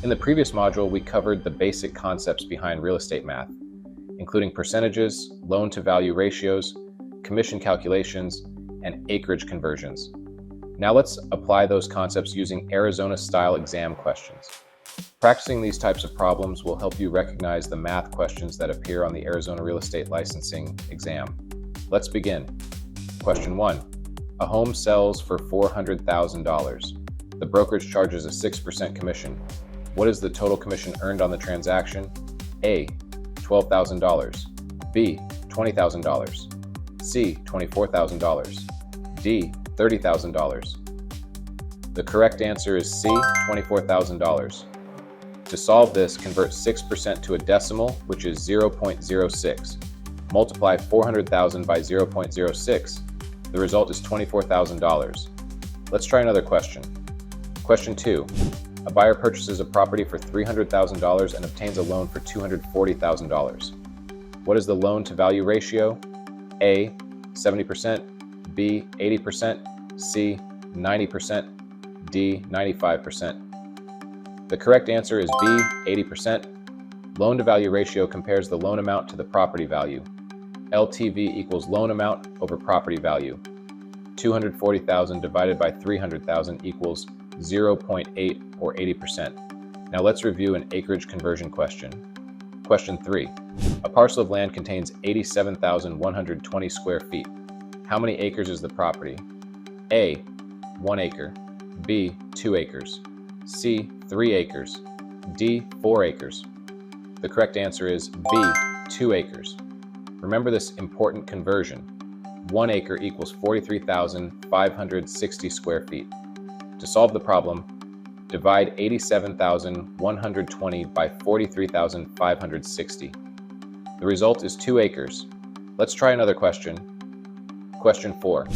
In the previous module, we covered the basic concepts behind real estate math, including percentages, loan-to-value ratios, commission calculations, and acreage conversions. Now let's apply those concepts using Arizona-style exam questions. Practicing these types of problems will help you recognize the math questions that appear on the Arizona Real Estate Licensing exam. Let's begin. Question 1. A home sells for $400,000. The brokerage charges a 6% commission. What is the total commission earned on the transaction? A. $12,000. B. $20,000. C. $24,000. D. $30,000. The correct answer is C. $24,000. To solve this, convert 6% to a decimal, which is 0.06. Multiply 400,000 by 0.06. The result is $24,000. Let's try another question. Question 2. A buyer purchases a property for $300,000 and obtains a loan for $240,000. What is the loan-to-value ratio? A. 70%, B. 80%, C. 90%, D. 95%. The correct answer is B. 80%. Loan-to-value ratio compares the loan amount to the property value. LTV equals loan amount over property value. 240,000 divided by 300,000 equals 0.8 or 80%. Now let's review an acreage conversion question. Question 3. A parcel of land contains 87,120 square feet. How many acres is the property? A. 1 acre. B. 2 acres. C. 3 acres. D. 4 acres. The correct answer is B. 2 acres. Remember this important conversion. 1 acre equals 43,560 square feet. To solve the problem, divide 87,120 by 43,560. The result is 2 acres. Let's try another question. Question 4.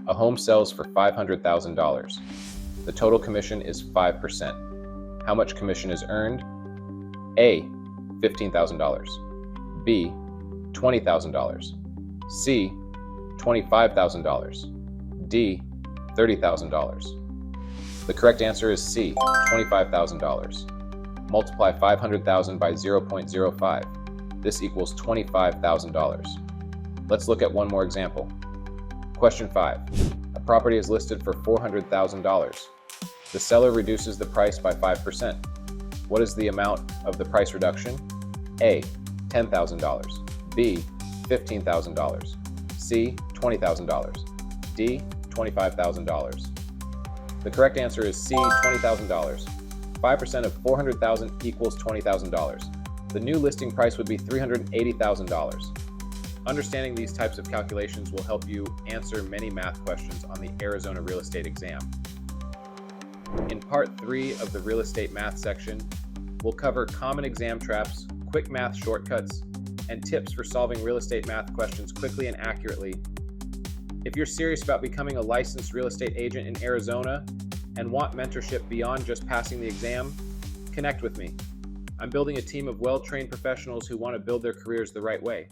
A home sells for $500,000. The total commission is 5%. How much commission is earned? A. $15,000. B. $20,000. C. $25,000. D. $30,000. The correct answer is C. $25,000. Multiply 500,000 by 0.05. This equals $25,000. Let's look at one more example. Question 5. A property is listed for $400,000. The seller reduces the price by 5%. What is the amount of the price reduction? A. $10,000. B. $15,000. C. $20,000. D. $25,000. The correct answer is C. $20,000. 5% of $400,000 equals $20,000. The new listing price would be $380,000. Understanding these types of calculations will help you answer many math questions on the Arizona Real Estate exam. In Part 3 of the Real Estate Math section, we'll cover common exam traps, quick math shortcuts, and tips for solving real estate math questions quickly and accurately. If you're serious about becoming a licensed real estate agent in Arizona and want mentorship beyond just passing the exam, connect with me. I'm building a team of well-trained professionals who want to build their careers the right way.